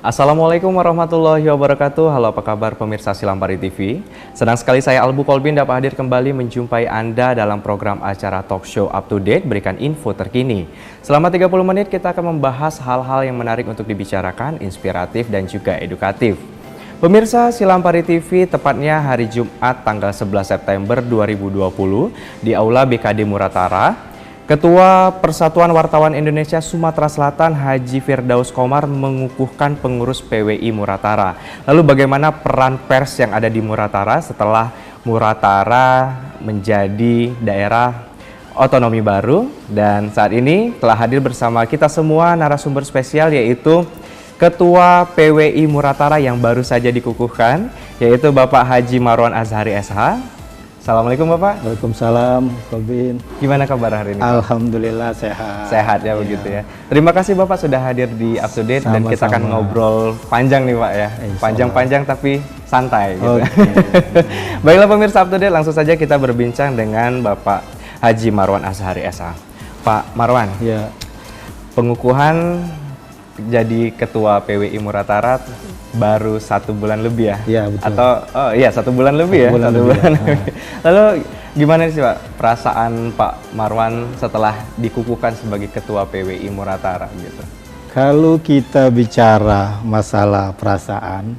Assalamualaikum warahmatullahi wabarakatuh. Halo, apa kabar pemirsa Silampari TV? Senang sekali saya Albu Kolbin dapat hadir kembali menjumpai Anda dalam program acara talk show Up to Date, berikan info terkini. Selama 30 menit kita akan membahas hal-hal yang menarik untuk dibicarakan, inspiratif dan juga edukatif. Pemirsa Silampari TV, tepatnya hari Jumat tanggal 11 September 2020 di Aula BKD Muratara, Ketua Persatuan Wartawan Indonesia Sumatera Selatan Haji Firdaus Komar mengukuhkan pengurus PWI Muratara. Lalu bagaimana peran pers yang ada di Muratara setelah Muratara menjadi daerah otonomi baru? Dan saat ini telah hadir bersama kita semua narasumber spesial, yaitu Ketua PWI Muratara yang baru saja dikukuhkan, yaitu Bapak Haji Marwan Azhari SH. Assalamualaikum Bapak. Waalaikumsalam, Kolbin. Gimana kabar hari ini? Alhamdulillah sehat. Sehat ya, begitu ya. Terima kasih Bapak sudah hadir di Up to Date. Dan kita akan ngobrol panjang nih Pak ya. Panjang-panjang tapi santai gitu. Baiklah pemirsa Up to Date, langsung saja kita berbincang dengan Bapak Haji Marwan Azhari SH. Pak Marwan, ya. Pengukuhan jadi Ketua PWI Muratara baru 1 bulan lebih ya? Iya, betul. Atau, oh iya 1 bulan lebih ya? 1 bulan lebih. Lalu gimana sih Pak perasaan Pak Marwan setelah dikukuhkan sebagai Ketua PWI Muratara gitu? Kalau kita bicara masalah perasaan,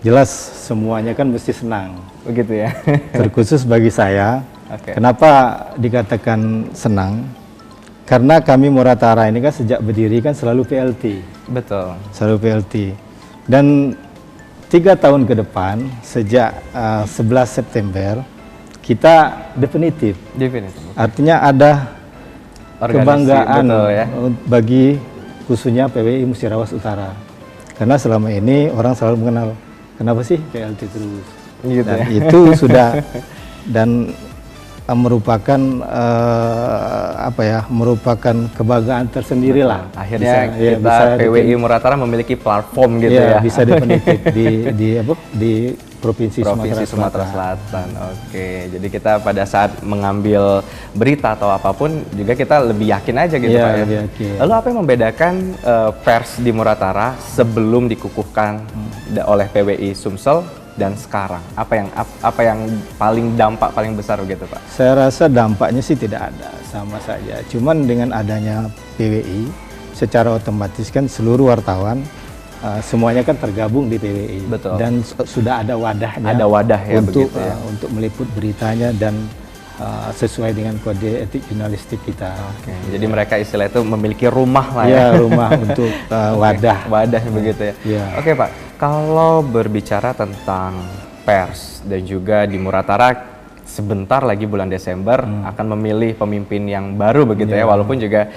jelas semuanya kan mesti senang. Begitu ya? Terkhusus bagi saya, kenapa dikatakan senang? Karena kami Muratara ini kan sejak berdiri kan selalu PLT. Betul. Selalu PLT. Dan 3 tahun ke depan, sejak 11 September, kita definitif. Artinya ada organisasi, kebanggaan ya, bagi khususnya PWI Musirawas Utara. Karena selama ini orang selalu mengenal, kenapa sih PLT terus? Gitu dan ya? Itu sudah, dan merupakan merupakan kebanggaan tersendiri lah. Akhirnya kita PWI Muratara memiliki platform gitu ya. Bisa definitif di Provinsi Sumatera Selatan. Oke, jadi kita pada saat mengambil berita atau apapun juga kita lebih yakin aja gitu Pak ya. Lalu apa yang membedakan pers di Muratara sebelum dikukuhkan oleh PWI Sumsel dan sekarang? Apa yang paling dampak paling besar begitu Pak? Saya rasa dampaknya sih tidak ada, sama saja. Cuman dengan adanya PWI, secara otomatis kan seluruh wartawan semuanya kan tergabung di PWI. Betul. Dan sudah ada wadahnya. Ada wadah ya untuk begitu ya? Untuk meliput beritanya dan sesuai dengan kode etik jurnalistik kita. Jadi mereka istilah itu memiliki rumah lah ya? Iya, rumah untuk wadah. Wadah begitu ya? Oke Pak, kalau berbicara tentang pers dan juga di Muratara, sebentar lagi bulan Desember akan memilih pemimpin yang baru begitu ya, walaupun juga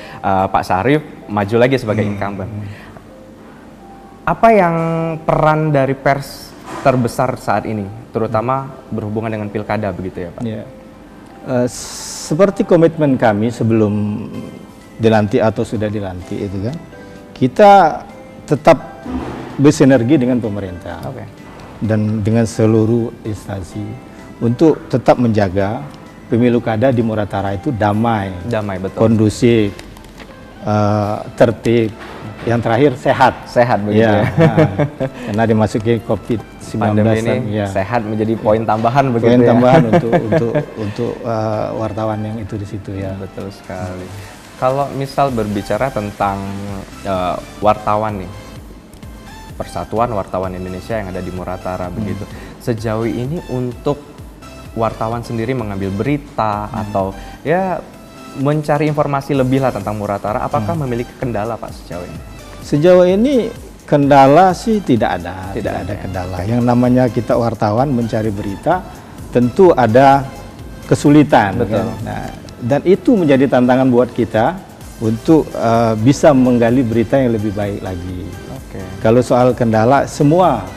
Pak Syarif maju lagi sebagai incumbent. Apa yang peran dari pers terbesar saat ini, terutama berhubungan dengan pilkada begitu ya Pak? Seperti komitmen kami sebelum dilantik atau sudah dilantik itu kan, kita tetap bersinergi dengan pemerintah dan dengan seluruh instansi untuk tetap menjaga pemilu kada di Muratara itu damai, betul, kondusif, tertib, yang terakhir sehat begitu ya. Karena dimasuki COVID-19 ini sehat menjadi poin tambahan begitu poin tambahan untuk wartawan yang itu di situ ya. Betul sekali. Kalau misal berbicara tentang wartawan nih, Persatuan Wartawan Indonesia yang ada di Muratara begitu. Sejauh ini untuk wartawan sendiri mengambil berita atau ya mencari informasi lebih lah tentang Muratara, apakah memiliki kendala Pak sejauh ini? Sejauh ini kendala sih tidak ada kendala. Yang namanya kita wartawan mencari berita tentu ada kesulitan. Betul. Kan? Nah, dan itu menjadi tantangan buat kita untuk bisa menggali berita yang lebih baik lagi. Kalau soal kendala, semua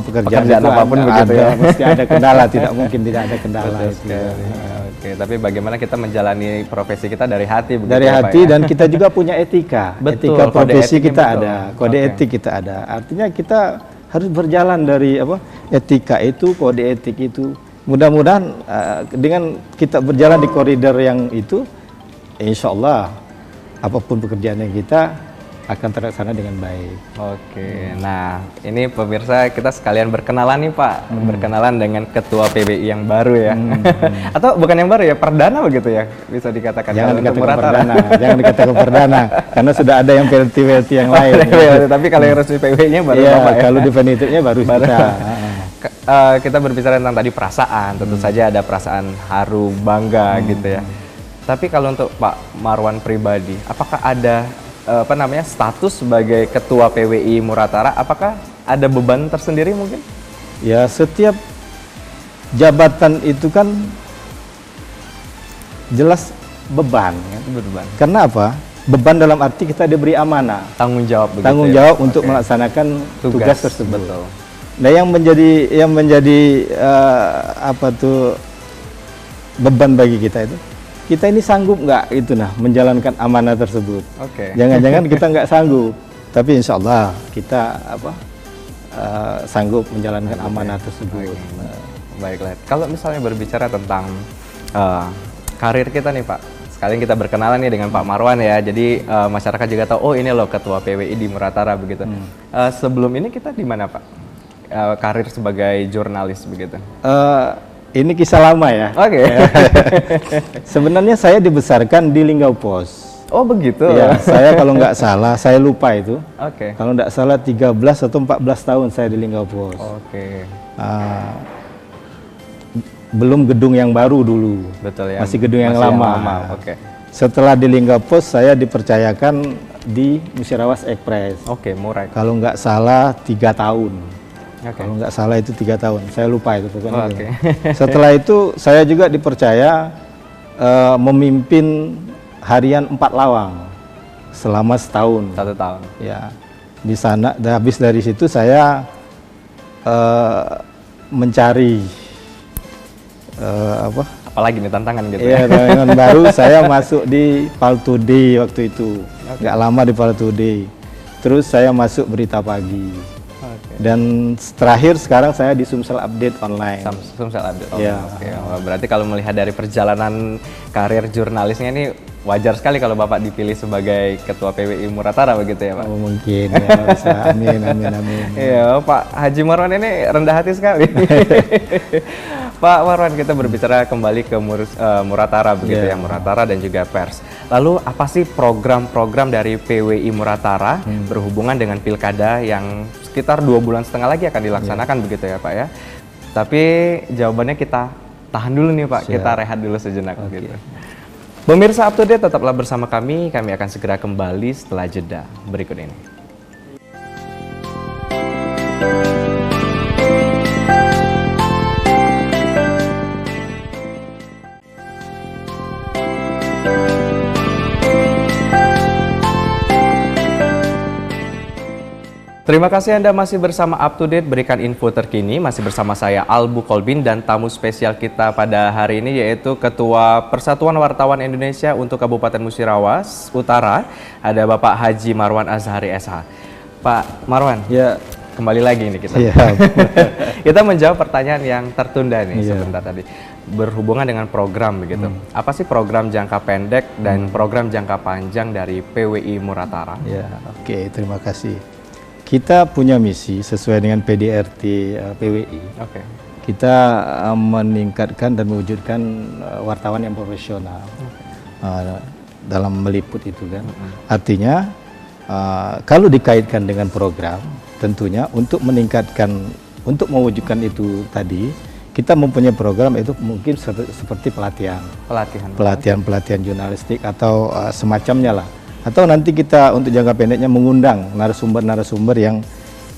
pekerjaan apapun begitu ya, mesti ada kendala, tidak mungkin tidak ada kendala. Tapi bagaimana kita menjalani profesi kita dari hati begitu dari ya, hati Pak, ya? Dan kita juga punya etika. Etika profesi kita ada, kode etik kita ada. Artinya kita harus berjalan dari etika itu, kode etik itu. Mudah-mudahan dengan kita berjalan di koridor yang itu, insya Allah apapun pekerjaan yang kita akan terlaksana dengan baik. Oke, nah ini pemirsa kita sekalian berkenalan nih Pak, berkenalan dengan Ketua PBI yang baru ya, atau bukan yang baru ya, perdana begitu ya, bisa dikatakan. Jangan dikatakan perdana, jangan dikatakan perdana, karena sudah ada yang PLT yang lain. Tapi kalau yang resmi PBI-nya baru ya, Bapak ya? Kalau definitifnya baru kita. Kita berbicara tentang tadi perasaan, tentu saja ada perasaan haru, bangga gitu ya. Tapi kalau untuk Pak Marwan pribadi, apakah ada status sebagai Ketua PWI Muratara, apakah ada beban tersendiri mungkin? Ya, setiap jabatan itu kan jelas beban. Kan? Beban. Karena apa? Beban dalam arti kita diberi amanah. Tanggung jawab. Begitu tanggung jawab untuk melaksanakan tugas tersebut. Betul. Nah, yang menjadi beban bagi kita itu, kita ini sanggup nggak itu menjalankan amanah tersebut. Jangan-jangan kita nggak sanggup, tapi insya Allah kita sanggup menjalankan amanah tersebut. Baiklah. Kalau misalnya berbicara tentang karir kita nih Pak, sekalian kita berkenalan nih dengan Pak Marwan ya. Jadi masyarakat juga tahu, oh ini loh Ketua PWI di Muratara begitu. Sebelum ini kita di mana Pak? Karir sebagai jurnalis begitu. Ini kisah lama ya. Oke. Sebenarnya saya dibesarkan di Linggau Pos. Oh begitu. Ya, saya kalau nggak salah, saya lupa itu. Oke. Kalau nggak salah 13 atau 14 tahun saya di Linggau Pos. Oke. Belum gedung yang baru dulu. Betul ya. Masih gedung yang lama. Oke. Setelah di Linggau Pos, saya dipercayakan di Musyarawat Express. Oke, Murai. Kalau nggak salah 3 tahun. Kalau nggak salah itu 3 tahun, saya lupa itu pokoknya. Setelah itu saya juga dipercaya memimpin harian 4 lawang selama setahun. 1 tahun. Ya, di sana. Dan habis dari situ saya mencari apalagi nih tantangan gitu. Ya, tantangan baru. Saya masuk di Pal Today waktu itu. Nggak lama di Pal Today. Terus saya masuk Berita Pagi. Dan terakhir sekarang saya di Sumsel Update Online. Sumsel Update Online. Oh, berarti kalau melihat dari perjalanan karir jurnalisnya ini wajar sekali kalau Bapak dipilih sebagai Ketua PWI Muratara begitu ya Pak? Oh, mungkin ya, bisa. Amin. Iya, Pak Haji Marwan ini rendah hati sekali. Pak Marwan, kita berbicara kembali ke Muratara begitu ya, Muratara dan juga pers. Lalu apa sih program-program dari PWI Muratara berhubungan dengan pilkada yang sekitar 2,5 bulan lagi akan dilaksanakan begitu ya Pak ya? Tapi jawabannya kita tahan dulu nih Pak, kita rehat dulu sejenak gitu. Pemirsa Up to Date, tetaplah bersama kami akan segera kembali setelah jeda berikut ini. Terima kasih Anda masih bersama Up to Date, berikan info terkini. Masih bersama saya Albu Kolbin dan tamu spesial kita pada hari ini yaitu Ketua Persatuan Wartawan Indonesia untuk Kabupaten Musirawas Utara, ada Bapak Haji Marwan Azhari SH. Pak Marwan, ya kembali lagi nih kita. Kita menjawab pertanyaan yang tertunda nih sebentar tadi, berhubungan dengan program begitu. Apa sih program jangka pendek dan program jangka panjang dari PWI Muratara? Ya, oke, terima kasih. Kita punya misi sesuai dengan PDRT PWI. Kita meningkatkan dan mewujudkan wartawan yang profesional dalam meliput itu kan. Artinya kalau dikaitkan dengan program, tentunya untuk meningkatkan, untuk mewujudkan itu tadi, kita mempunyai program itu mungkin seperti pelatihan jurnalistik atau semacamnya lah. Atau nanti kita untuk jangka pendeknya mengundang narasumber-narasumber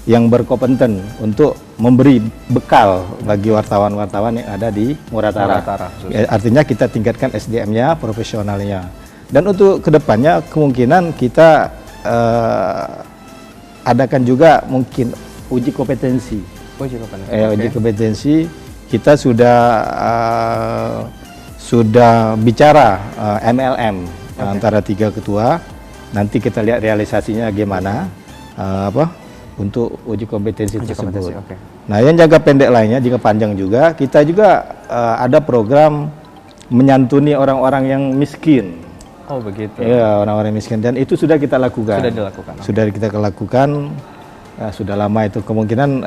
yang berkompeten untuk memberi bekal bagi wartawan-wartawan yang ada di Muratara. Artinya kita tingkatkan SDM-nya, profesionalnya. Dan untuk kedepannya kemungkinan kita adakan juga mungkin uji kompetensi. Uji kompetensi kita sudah bicara MLM antara 3 ketua. Nanti kita lihat realisasinya gimana untuk uji kompetensi tersebut. Nah, yang jangka pendek lainnya, jangka panjang juga, kita juga ada program menyantuni orang-orang yang miskin. Oh begitu. Ya, orang-orang miskin, dan itu sudah kita lakukan. Sudah dilakukan. Sudah kita lakukan, sudah lama itu. Kemungkinan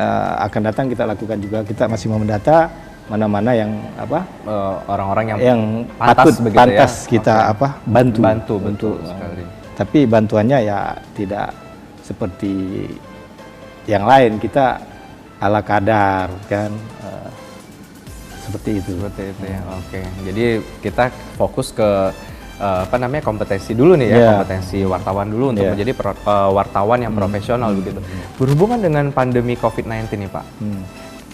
akan datang kita lakukan juga. Kita masih mau mendata mana-mana yang orang-orang yang pantas, pantas kita bantu. Betul sekali. Tapi bantuannya ya tidak seperti yang lain, kita ala kadar kan, seperti itu. Seperti itu ya. Oke. Jadi kita fokus ke kompetensi dulu nih ya, kompetensi wartawan dulu untuk menjadi wartawan yang profesional begitu. Berhubungan dengan pandemi COVID-19 nih Pak.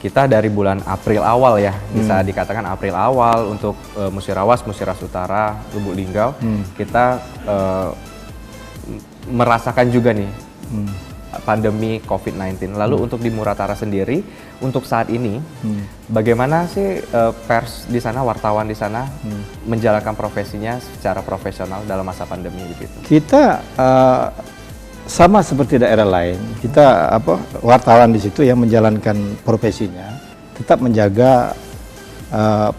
Kita dari bulan April awal ya, bisa dikatakan April awal untuk Musirawas, Musiras Utara, Lubuk Linggau, kita merasakan juga nih pandemi COVID-19. Lalu untuk di Muratara sendiri, untuk saat ini, bagaimana sih pers di sana, wartawan di sana menjalankan profesinya secara profesional dalam masa pandemi begitu? Kita sama seperti daerah lain, kita wartawan di situ yang menjalankan profesinya tetap menjaga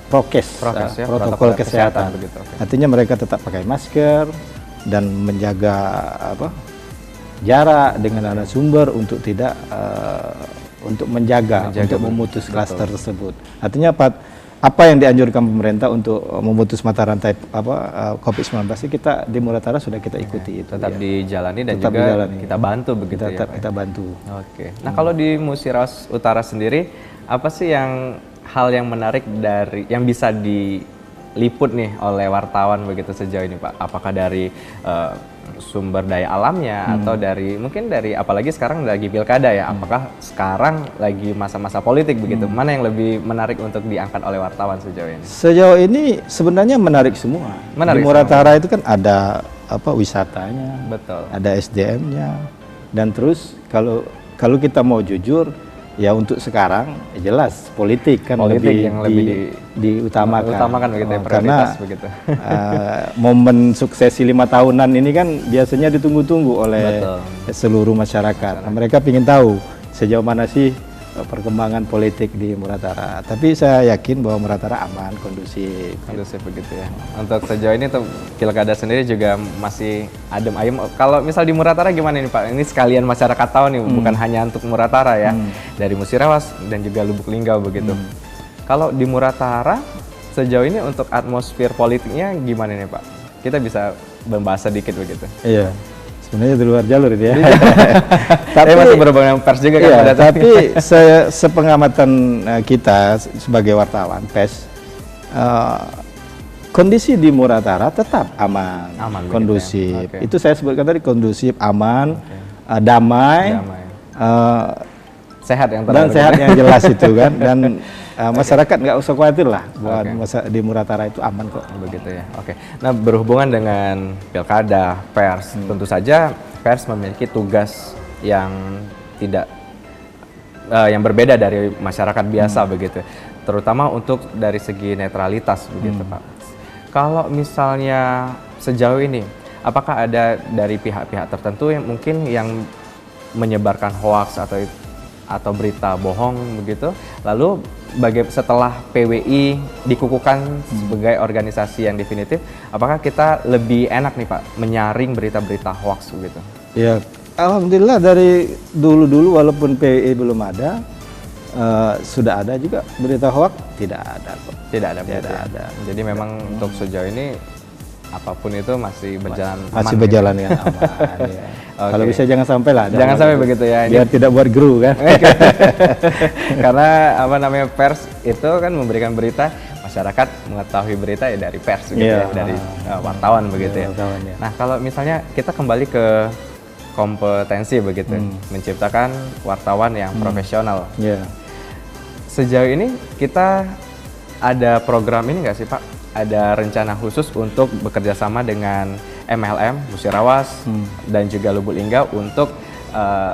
prokes ya, protokol kesehatan. Begitu, okay. Artinya mereka tetap pakai masker dan menjaga jarak dengan narasumber untuk tidak untuk menjaga untuk memutus klaster tersebut. Artinya apa yang dianjurkan pemerintah untuk memutus mata rantai COVID-19 kita di Muratara sudah kita ikuti. Itu tetap dijalani dan tetap juga dijalani. Kita bantu begitu ya. Kita bantu. Oke. Nah kalau di Musiras Utara sendiri, apa sih hal yang menarik dari yang bisa diliput nih oleh wartawan begitu sejauh ini Pak? Apakah dari sumber daya alamnya atau mungkin dari apalagi sekarang lagi pilkada ya, apakah sekarang lagi masa-masa politik begitu, mana yang lebih menarik untuk diangkat oleh wartawan sejauh ini? Sejauh ini sebenarnya menarik semua. Di Muratara itu kan ada wisatanya, betul, ada SDM-nya, dan terus kalau kita mau jujur ya untuk sekarang jelas politik kan lebih diutamakan begitu ya, karena begitu. Momen suksesi 5 tahunan ini kan biasanya ditunggu-tunggu oleh seluruh masyarakat. Nah, mereka ingin tahu sejauh mana sih perkembangan politik di Muratara. Tapi saya yakin bahwa Muratara aman, kondusif. Kondusif begitu ya. Untuk sejauh ini tuh pilkada sendiri juga masih adem ayem. Kalau misal di Muratara gimana nih Pak? Ini sekalian masyarakat tahu nih, bukan hanya untuk Muratara ya. Dari Musirawas dan juga Lubuk Linggau begitu. Kalau di Muratara sejauh ini untuk atmosfer politiknya gimana nih Pak? Kita bisa membahas sedikit begitu. Iya. Sebenarnya di luar jalur itu ya. Tapi masih berhubungan dengan pers juga kan. Iya, tapi sepengamatan kita sebagai wartawan pers, kondisi di Muratara tetap aman kondusif. Ya. Okay. Itu saya sebutkan tadi, kondusif, aman, damai. Sehat yang dan sehat yang jelas itu kan, dan masyarakat nggak usah khawatir lah buat di Muratara itu aman kok. Begitu ya. Oke. Nah berhubungan dengan pilkada, pers, tentu saja pers memiliki tugas yang yang berbeda dari masyarakat biasa begitu, terutama untuk dari segi netralitas begitu Pak. Kalau misalnya sejauh ini, apakah ada dari pihak-pihak tertentu yang mungkin yang menyebarkan hoaks atau berita bohong begitu, lalu setelah PWI dikukuhkan sebagai organisasi yang definitif, apakah kita lebih enak nih Pak menyaring berita-berita hoaks begitu? Ya, alhamdulillah dari dulu walaupun PWI belum ada, sudah ada juga berita hoaks, tidak ada kok. Tidak ada. Jadi memang untuk sejauh ini apapun itu masih berjalan aman. Berjalan dengan aman. Ya. Kalau bisa jangan sampai lah. Jangan sampai begitu ya. Biar tidak buat geru kan. Karena pers itu kan memberikan berita, masyarakat mengetahui berita ya dari pers gitu ya, dari wartawan begitu ya. Nah kalau misalnya kita kembali ke kompetensi begitu, menciptakan wartawan yang profesional. Sejauh ini kita ada program ini nggak sih Pak? Ada rencana khusus untuk bekerja sama dengan MLM, Musirawas, dan juga Lubuk Linggau untuk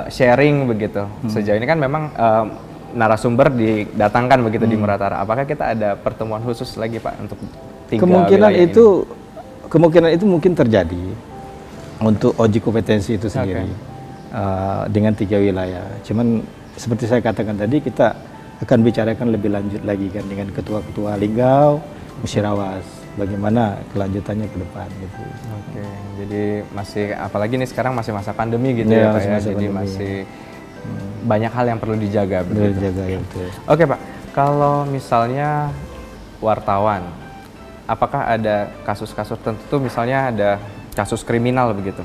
sharing begitu. Sejauh ini kan memang narasumber didatangkan begitu di Muratara. Apakah kita ada pertemuan khusus lagi Pak untuk kemungkinan itu mungkin terjadi untuk uji kompetensi itu sendiri dengan 3 wilayah. Cuman seperti saya katakan tadi, kita akan bicarakan lebih lanjut lagi kan dengan ketua-ketua Linggau, Musirawas, bagaimana kelanjutannya ke depan gitu. Oke, jadi masih apalagi nih sekarang masih masa pandemi gitu ya Pak ya, jadi masih banyak hal yang perlu dijaga. Dijaga ya, betul. Oke Pak, kalau misalnya wartawan, apakah ada kasus-kasus tertentu, misalnya ada kasus kriminal begitu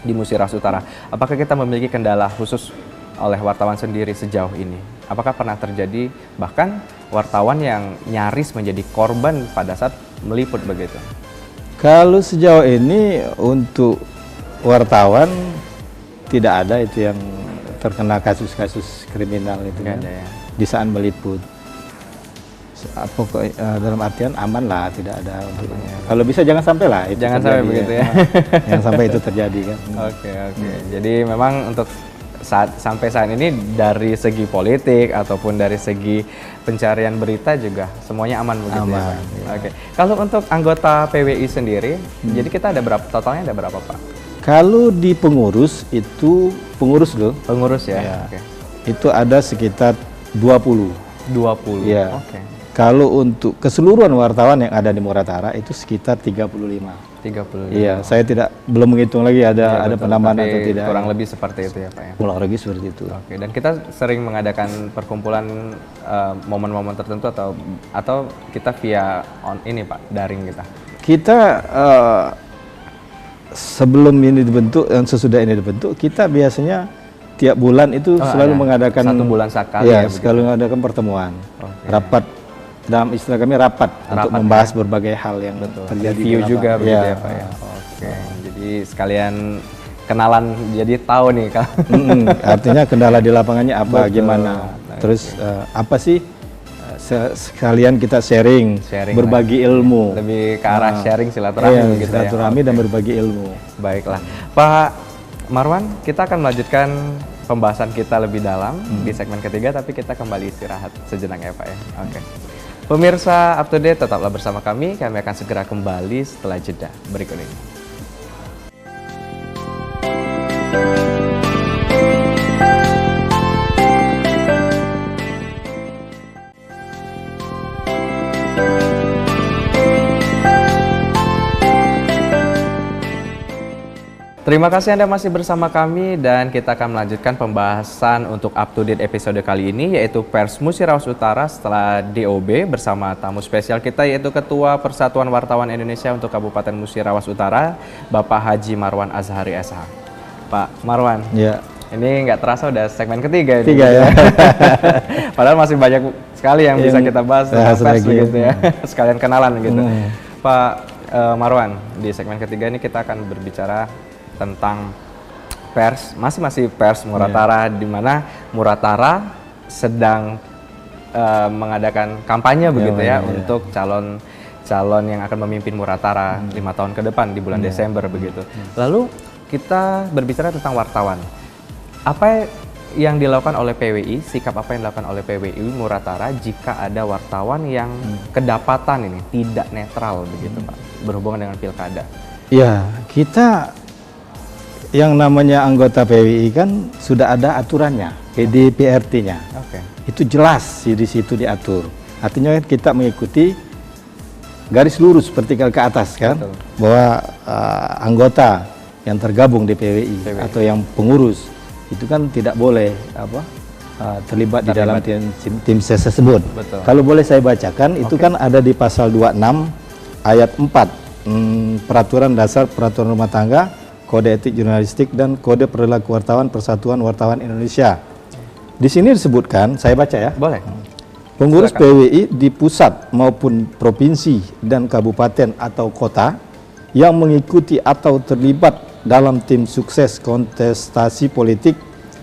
di Musi Rawas Utara? Apakah kita memiliki kendala khusus oleh wartawan sendiri sejauh ini? Apakah pernah terjadi bahkan wartawan yang nyaris menjadi korban pada saat meliput begitu? Kalau sejauh ini untuk wartawan tidak ada itu yang terkena kasus-kasus kriminal itu kan ya. Di saat meliput. Dalam artian aman lah, tidak ada. Kalau bisa jangan sampai lah itu jangan terjadi, sampai begitu ya. Jangan sampai itu terjadi kan. Oke. Jadi memang untuk sampai saat ini dari segi politik ataupun dari segi pencarian berita juga semuanya aman begitu ya, Pak? Ya. Oke. Kalau untuk anggota PWI sendiri, jadi kita ada berapa, totalnya ada berapa Pak? Kalau di pengurus itu pengurus loh. Pengurus ya. Ya. Oke. Itu ada sekitar 20. 20. Ya. Oke. Kalau untuk keseluruhan wartawan yang ada di Muratara itu sekitar 35. 35. Iya, saya belum menghitung lagi ada penambahan atau tidak. Kurang lebih seperti itu ya Pak ya. Kurang lebih seperti itu. Oke, dan kita sering mengadakan perkumpulan momen-momen tertentu atau kita via ini Pak, daring kita. Kita sebelum ini dibentuk dan sesudah ini dibentuk, kita biasanya tiap bulan itu selalu mengadakan 1 bulan sekali ya, sekali mengadakan pertemuan. Rapat, dalam istilah kami rapat untuk membahas berbagai hal yang terjadi. Review juga begitu ya Pak ya. Oke, jadi sekalian kenalan, jadi tahu nih Kak. Artinya kendala di lapangannya apa, gimana. Terus apa sih, sekalian kita sharing berbagi ilmu. Lebih ke arah sharing silaturahmi gitu ya. Silaturahmi dan berbagi ilmu. Baiklah. Pak Marwan, kita akan melanjutkan pembahasan kita lebih dalam di segmen ketiga, tapi kita kembali istirahat sejenak ya Pak ya. Oke. Pemirsa Up to Date, tetaplah bersama kami akan segera kembali setelah jeda berikut ini. Terima kasih Anda masih bersama kami dan kita akan melanjutkan pembahasan untuk Up to Date episode kali ini, yaitu Pers Musi Rawas Utara setelah DOB bersama tamu spesial kita, yaitu Ketua Persatuan Wartawan Indonesia untuk Kabupaten Musi Rawas Utara, Bapak Haji Marwan Azhari SH. Pak Marwan, ya. Ini nggak terasa udah segmen ketiga ini. Ya. Padahal masih banyak sekali yang bisa kita bahas tentang pers begitu ya. Sekalian kenalan gitu. Pak Marwan, di segmen ketiga ini kita akan berbicara tentang pers, masih pers Muratara, di mana Muratara sedang mengadakan kampanye begitu ya untuk calon yang akan memimpin Muratara 5 tahun ke depan di bulan Desember begitu. Lalu kita berbicara tentang wartawan. Apa yang dilakukan oleh PWI, sikap apa yang dilakukan oleh PWI Muratara jika ada wartawan yang kedapatan ini tidak netral begitu Pak, berhubungan dengan pilkada? Ya, kita yang namanya anggota PWI kan sudah ada aturannya, PDPRT-nya. Oke. Itu jelas di situ diatur. Artinya kita mengikuti garis lurus vertikal ke atas kan. Betul. Bahwa anggota yang tergabung di PWI atau yang pengurus itu kan tidak boleh terlibat di dalam tim ses tersebut. Betul. Kalau boleh saya bacakan, itu kan ada di pasal 26 ayat 4 Peraturan Dasar Peraturan Rumah Tangga, Kode Etik Jurnalistik dan Kode Perilaku Wartawan Persatuan Wartawan Indonesia. Di sini disebutkan, saya baca ya. Boleh. Pengurus PWI di pusat maupun provinsi dan kabupaten atau kota yang mengikuti atau terlibat dalam tim sukses kontestasi politik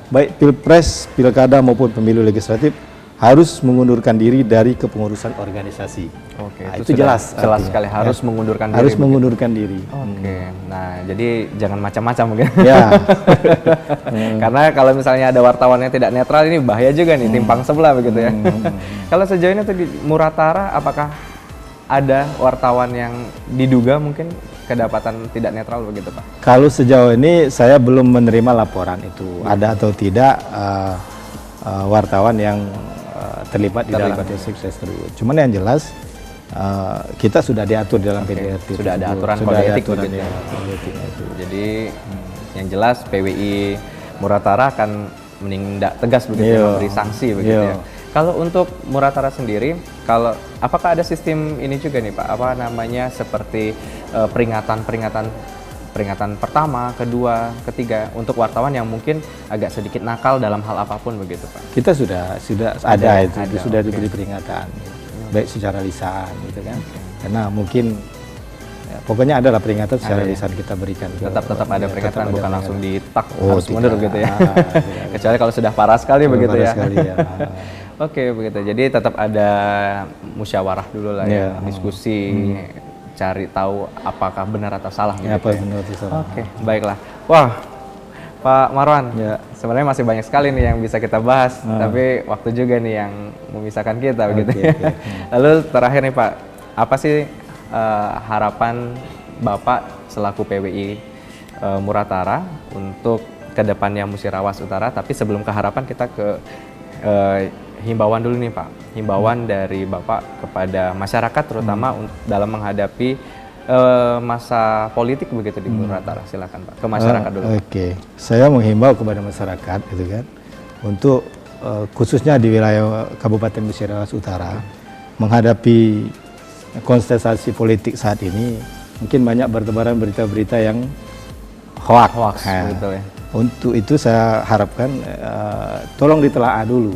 baik pilpres, pilkada maupun pemilu legislatif harus mengundurkan diri dari kepengurusan organisasi. Oke, nah, itu jelas sekali harus mengundurkan diri. Harus mengundurkan diri. Oke. Nah, jadi jangan macam-macam mungkin. Ya. Karena kalau misalnya ada wartawan yang tidak netral, ini bahaya juga nih, timpang sebelah begitu ya. Kalau sejauh ini di Muratara, apakah ada wartawan yang diduga mungkin kedapatan tidak netral begitu Pak? Kalau sejauh ini saya belum menerima laporan itu ada atau tidak wartawan yang terlibat di dalam tim sukses tersebut. Cuman yang jelas kita sudah diatur dalam PDRT. Sudah ada aturan kode etik begitu. Jadi yang jelas PWI Muratara akan menindak tegas begitu, memberi sanksi begitu ya. Kalau untuk Muratara sendiri, apakah ada sistem ini juga nih Pak? Apa namanya seperti peringatan pertama, kedua, ketiga untuk wartawan yang mungkin agak sedikit nakal dalam hal apapun begitu Pak? Kita sudah ada sudah diberi peringatan, baik secara lisan gitu kan. Karena mungkin pokoknya adalah peringatan secara lisan kita berikan. Tetap ada peringatan, bukan langsung ditak harus mundur gitu ya. Kecuali kalau sudah parah sekali begitu ya. Oke begitu. Jadi tetap ada musyawarah dulu lah ya, diskusi, cari tahu apakah benar atau salah. Ya, apa benar atau salah. Oke, baiklah. Wah, Pak Marwan, sebenarnya masih banyak sekali nih yang bisa kita bahas, tapi waktu juga nih yang memisahkan kita begitu. Lalu terakhir nih Pak, apa sih harapan Bapak selaku PWI Muratara untuk kedepannya Musirawas Utara? Tapi sebelum ke harapan kita ke himbauan dulu nih Pak, himbauan dari Bapak kepada masyarakat terutama dalam menghadapi masa politik begitu di Muratara. Silakan Pak, ke masyarakat dulu. Oke, saya menghimbau kepada masyarakat gitu kan, untuk khususnya di wilayah Kabupaten Musirawas Utara menghadapi kontestasi politik saat ini, mungkin banyak bertebaran berita-berita yang hoax. Betul ya. Untuk itu saya harapkan tolong ditelaah dulu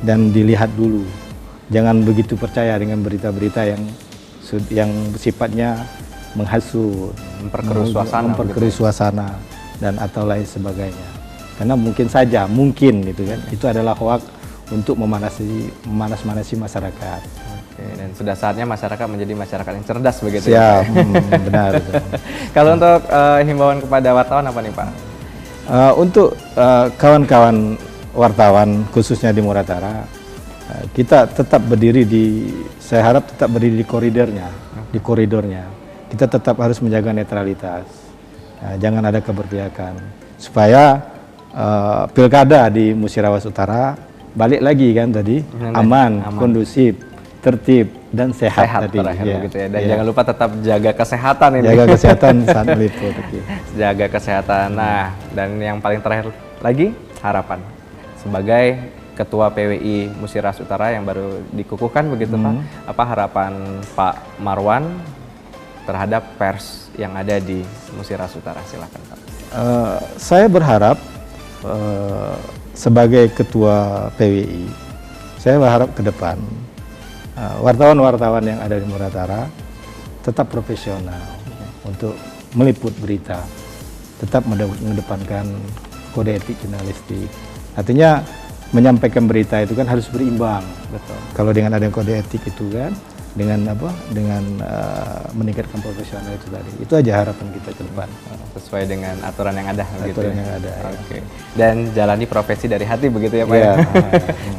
dan dilihat dulu. Jangan begitu percaya dengan berita-berita yang sifatnya menghasut, memperkeruh suasana dan atau lain sebagainya. Karena mungkin gitu kan, itu adalah hoax untuk memanas-manasi masyarakat. Oke, dan sudah saatnya masyarakat menjadi masyarakat yang cerdas begitu ya. Benar. Kalau untuk himbauan kepada wartawan apa nih Pak? Untuk kawan-kawan wartawan khususnya di Muratara, kita tetap berdiri saya harap tetap berdiri di koridornya. Kita tetap harus menjaga netralitas, jangan ada keberpihakan, supaya pilkada di Musirawas Utara balik lagi kan tadi aman, kondusif, tertib dan sehat tadi. Begitu ya. Dan jangan lupa tetap jaga kesehatan ini. Jaga kesehatan saat meliput. Jaga kesehatan. Nah, dan yang paling terakhir lagi harapan sebagai Ketua PWI Musirawas Utara yang baru dikukuhkan begitu Pak. Apa harapan Pak Marwan terhadap pers yang ada di Musirawas Utara? Silakan Pak. Saya berharap sebagai Ketua PWI, saya berharap ke depan wartawan-wartawan yang ada di Muratara tetap profesional untuk meliput berita, tetap mengedepankan kode etik jurnalistik. Artinya menyampaikan berita itu kan harus berimbang. Betul. Kalau dengan ada kode etik itu kan, dengan meningkatkan profesional itu tadi. Itu aja harapan kita ke depan. Sesuai dengan aturan yang ada. Aturan yang ada. Oke. Dan jalani profesi dari hati begitu ya Pak ya.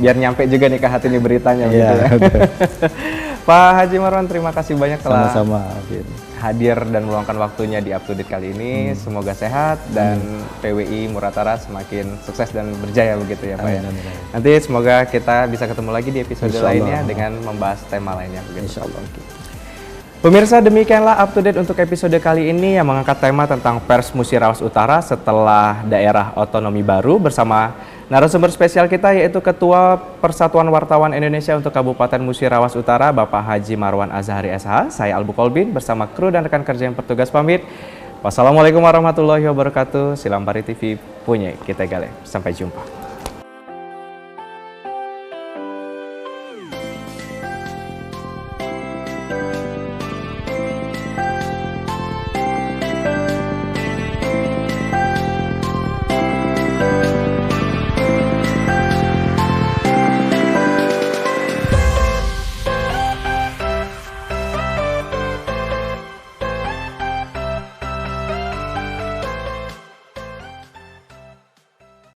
Biar nyampe juga nih ke hati nih beritanya begitu ya. Pak Haji Marwan, terima kasih banyak telah hadir dan meluangkan waktunya di Up to Date kali ini. Semoga sehat dan PWI Muratara semakin sukses dan berjaya begitu ya Pak ya. Nanti semoga kita bisa ketemu lagi di episode lainnya dengan membahas tema lainnya begitu. Insyaallah. Pemirsa, demikianlah Up to Date untuk episode kali ini yang mengangkat tema tentang pers Musirawas Utara setelah daerah otonomi baru bersama narasumber spesial kita yaitu Ketua Persatuan Wartawan Indonesia untuk Kabupaten Musirawas Utara, Bapak Haji Marwan Azhari SH. Saya Albu Kolbin bersama kru dan rekan kerja yang bertugas pamit. Wassalamualaikum warahmatullahi wabarakatuh. Silambari TV punya kita gale. Sampai jumpa.